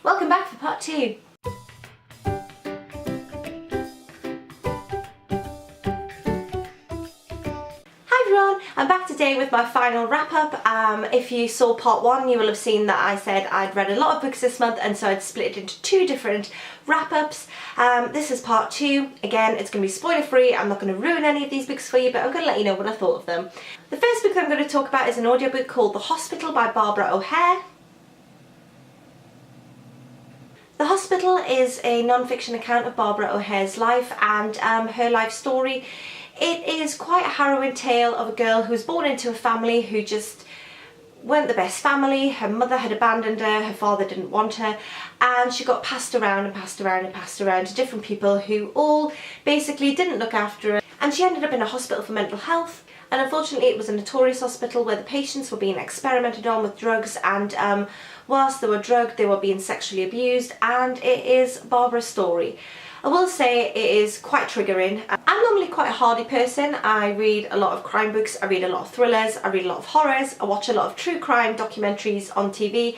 Welcome back for part 2. Hi everyone, I'm back today with my final wrap up. If you saw part 1, you will have seen that I said I'd read a lot of books this month, and so I'd split it into 2 different wrap ups. This is part 2. Again, it's going to be spoiler free. I'm not going to ruin any of these books for you, but I'm going to let you know what I thought of them. The first book that I'm going to talk about is an audiobook called The Hospital by Barbara O'Hare. The Hospital is a non-fiction account of Barbara O'Hare's life and her life story. It is quite a harrowing tale of a girl who was born into a family who just weren't the best family. Her mother had abandoned her, her father didn't want her, and she got passed around and passed around and passed around to different people who all basically didn't look after her, and she ended up in a hospital for mental health. And unfortunately it was a notorious hospital where the patients were being experimented on with drugs, and whilst they were drugged they were being sexually abused, and it is Barbara's story. I will say it is quite triggering. I'm normally quite a hardy person. I read a lot of crime books, I read a lot of thrillers, I read a lot of horrors, I watch a lot of true crime documentaries on TV,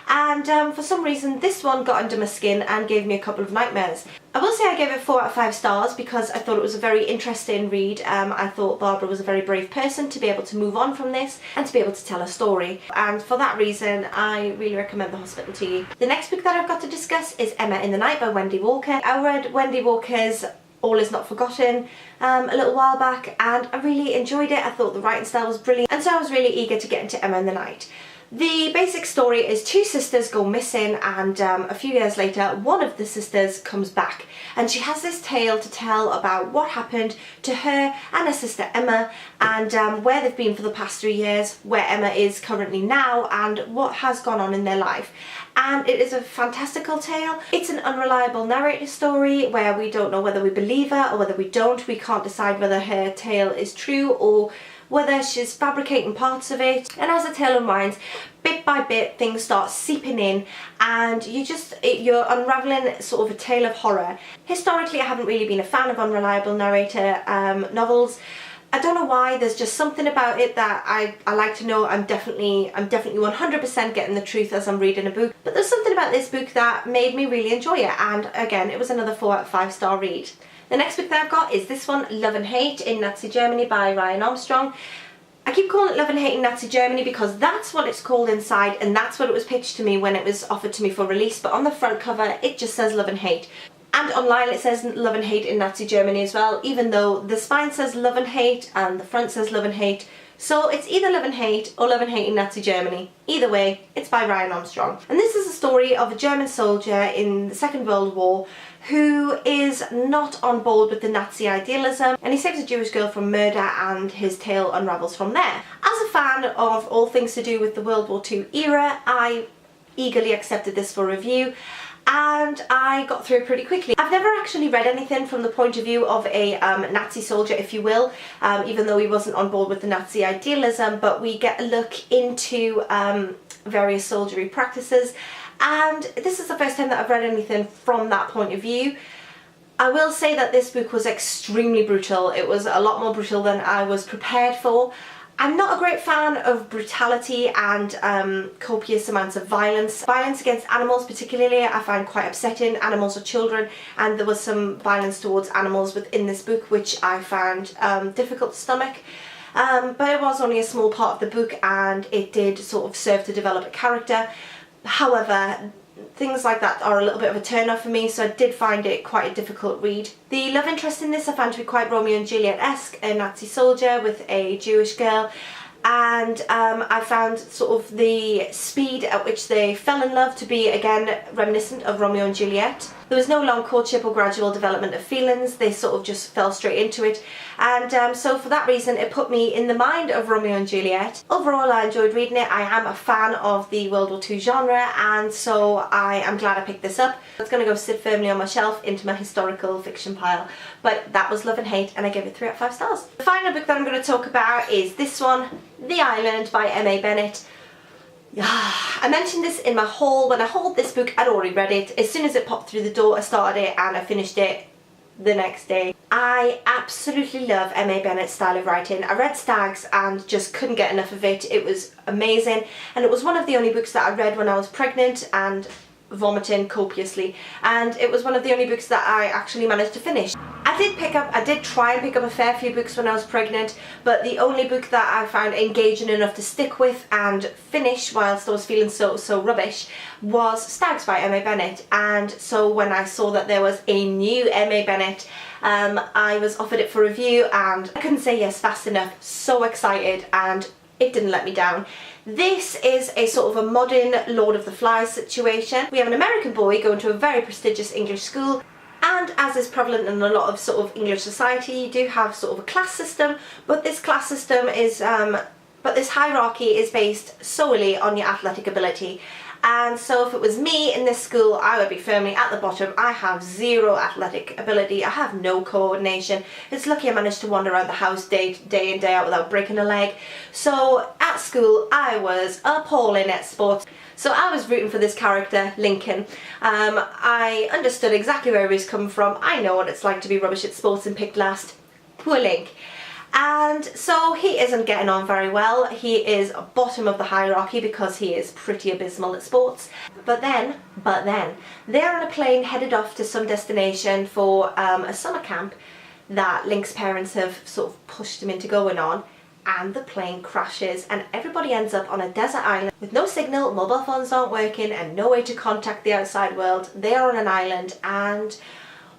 and for some reason this one got under my skin and gave me a couple of nightmares. I will say I gave it 4 out of 5 stars because I thought it was a very interesting read. I thought Barbara was a very brave person to be able to move on from this and to be able to tell a story, and for that reason I really recommend The Hospital to you. The next book that I've got to discuss is Emma in the Night by Wendy Walker. I read Wendy Walker's All Is Not Forgotten a little while back and I really enjoyed it. I thought the writing style was brilliant, and so I was really eager to get into Emma in the Night. The basic story is 2 sisters go missing, and a few years later one of the sisters comes back, and she has this tale to tell about what happened to her and her sister Emma, and where they've been for the past 3 years, where Emma is currently now, and what has gone on in their life. And it is a fantastical tale. It's an unreliable narrator story where we don't know whether we believe her or whether we don't. We can't decide whether her tale is true or whether she's fabricating parts of it. And as the tale unwinds, bit by bit things start seeping in, and you're unravelling sort of a tale of horror. Historically I haven't really been a fan of unreliable narrator novels. I don't know why, there's just something about it that I like to know I'm definitely 100% getting the truth as I'm reading a book. But there's something about this book that made me really enjoy it, and again it was another 4 out of 5 star read. The next book that I've got is this one, Love and Hate in Nazi Germany by Ryan Armstrong. I keep calling it Love and Hate in Nazi Germany because that's what it's called inside, and that's what it was pitched to me when it was offered to me for release, but on the front cover it just says Love and Hate. And online it says Love and Hate in Nazi Germany as well, even though the spine says Love and Hate and the front says Love and Hate. So it's either Love and Hate or Love and Hate in Nazi Germany. Either way, it's by Ryan Armstrong. And this is a story of a German soldier in the Second World War who is not on board with the Nazi idealism, and he saves a Jewish girl from murder, and his tale unravels from there. As a fan of all things to do with the World War II era, I eagerly accepted this for review, and I got through it pretty quickly. I've never actually read anything from the point of view of a Nazi soldier, if you will, even though he wasn't on board with the Nazi idealism, but we get a look into various soldiery practices, and this is the first time that I've read anything from that point of view. I will say that this book was extremely brutal. It was a lot more brutal than I was prepared for. I'm not a great fan of brutality and copious amounts of violence. Violence against animals particularly I find quite upsetting. Animals are children, and there was some violence towards animals within this book which I found difficult to stomach. But it was only a small part of the book, and it did sort of serve to develop a character. However, things like that are a little bit of a turn-off for me, so I did find it quite a difficult read. The love interest in this I found to be quite Romeo and Juliet-esque, a Nazi soldier with a Jewish girl, and I found sort of the speed at which they fell in love to be again reminiscent of Romeo and Juliet. There was no long courtship or gradual development of feelings, they sort of just fell straight into it, and so for that reason it put me in the mind of Romeo and Juliet. Overall I enjoyed reading it. I am a fan of the World War II genre, and so I am glad I picked this up. It's going to go sit firmly on my shelf into my historical fiction pile, but that was Love and Hate, and I gave it 3 out of 5 stars. The final book that I'm going to talk about is this one, The Island by M.A. Bennett. I mentioned this in my haul. When I hauled this book, I'd already read it. As soon as it popped through the door, I started it and I finished it the next day. I absolutely love M.A. Bennett's style of writing. I read Stags and just couldn't get enough of it. It was amazing, and it was one of the only books that I read when I was pregnant and vomiting copiously, and it was one of the only books that I actually managed to finish. I did try and pick up a fair few books when I was pregnant, but the only book that I found engaging enough to stick with and finish whilst I was feeling so rubbish was Stags by M.A. Bennett. And so when I saw that there was a new M.A. Bennett, I was offered it for review and I couldn't say yes fast enough. So excited, and it didn't let me down. This is a sort of a modern Lord of the Flies situation. We have an American boy going to a very prestigious English school, and as is prevalent in a lot of sort of English society, you do have sort of a class system, but this class system is, but this hierarchy is based solely on your athletic ability. And so if it was me in this school, I would be firmly at the bottom. I have zero athletic ability. I have no coordination. It's lucky I managed to wander around the house day in, day out without breaking a leg. So at school, I was appalling at sports. So I was rooting for this character, Lincoln. I understood exactly where he was coming from. I know what it's like to be rubbish at sports and picked last. Poor Link. And so he isn't getting on very well. He is bottom of the hierarchy because he is pretty abysmal at sports. But then, they're on a plane headed off to some destination for a summer camp that Link's parents have sort of pushed him into going on. And the plane crashes and everybody ends up on a desert island with no signal, mobile phones aren't working, and no way to contact the outside world. They are on an island, and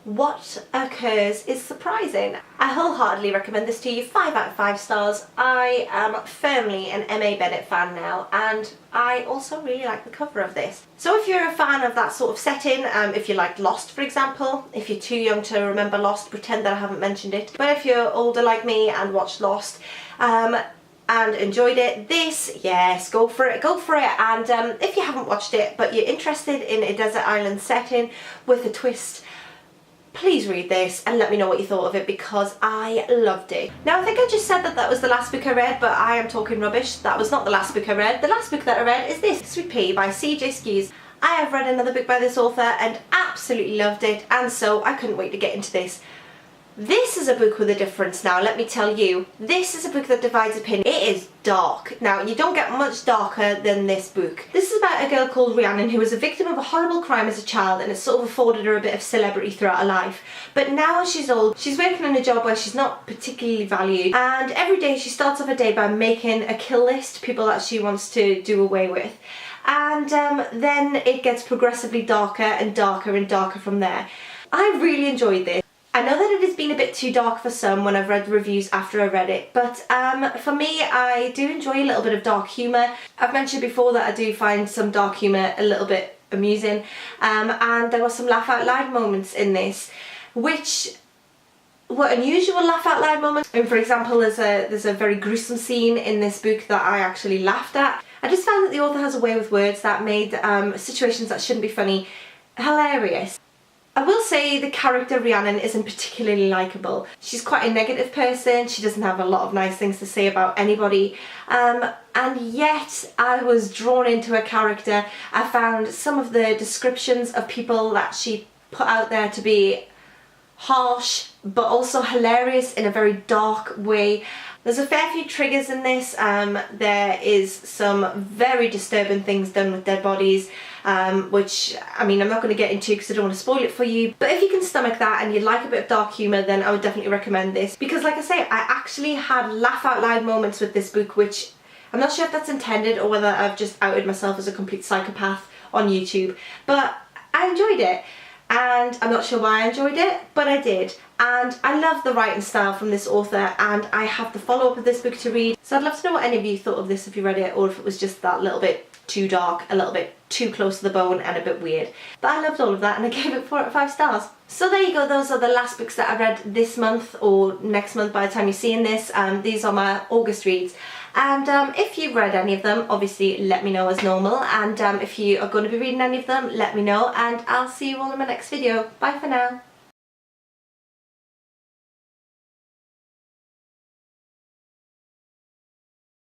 what occurs is surprising. I wholeheartedly recommend this to you. 5 out of 5 stars. I am firmly an M.A. Bennett fan now, and I also really like the cover of this. So if you're a fan of that sort of setting, if you like Lost for example, if you're too young to remember Lost, pretend that I haven't mentioned it. But if you're older like me and watched Lost, and enjoyed it, this, yes, go for it, go for it. And if you haven't watched it but you're interested in a desert island setting with a twist, please read this and let me know what you thought of it, because I loved it. Now I think I just said that that was the last book I read, but I am talking rubbish. That was not the last book I read. The last book that I read is this, Sweet Pea by C.J. Skews. I have read another book by this author and absolutely loved it, and so I couldn't wait to get into this. This is a book with a difference now, let me tell you. This is a book that divides opinion. It is dark. Now, you don't get much darker than this book. This is about a girl called Rhiannon who was a victim of a horrible crime as a child, and it sort of afforded her a bit of celebrity throughout her life. But now as she's old, she's working in a job where she's not particularly valued, and every day she starts off her day by making a kill list, people that she wants to do away with. And then it gets progressively darker and darker and darker from there. I really enjoyed this. I know that it has been a bit too dark for some when I've read the reviews after I read it, but for me, I do enjoy a little bit of dark humour. I've mentioned before that I do find some dark humour a little bit amusing, and there were some laugh out loud moments in this, which were unusual laugh out loud moments. And for example, there's a very gruesome scene in this book that I actually laughed at. I just found that the author has a way with words that made situations that shouldn't be funny hilarious. I will say the character Rhiannon isn't particularly likeable. She's quite a negative person, she doesn't have a lot of nice things to say about anybody, and yet I was drawn into her character. I found some of the descriptions of people that she put out there to be harsh but also hilarious in a very dark way. There's a fair few triggers in this. There is some very disturbing things done with dead bodies, which, I mean, I'm not going to get into because I don't want to spoil it for you. But if you can stomach that and you like a bit of dark humour, then I would definitely recommend this. Because like I say, I actually had laugh out loud moments with this book, which I'm not sure if that's intended or whether I've just outed myself as a complete psychopath on YouTube. But I enjoyed it. And I'm not sure why I enjoyed it, but I did. And I love the writing style from this author, and I have the follow-up of this book to read. So I'd love to know what any of you thought of this if you read it, or if it was just that little bit too dark, a little bit too close to the bone and a bit weird. But I loved all of that and I gave it 4 out of 5 stars. So there you go, those are the last books that I read this month or next month by the time you're seeing this. These are my August reads. And if you've read any of them, obviously let me know as normal. And if you are going to be reading any of them, let me know. And I'll see you all in my next video. Bye for now.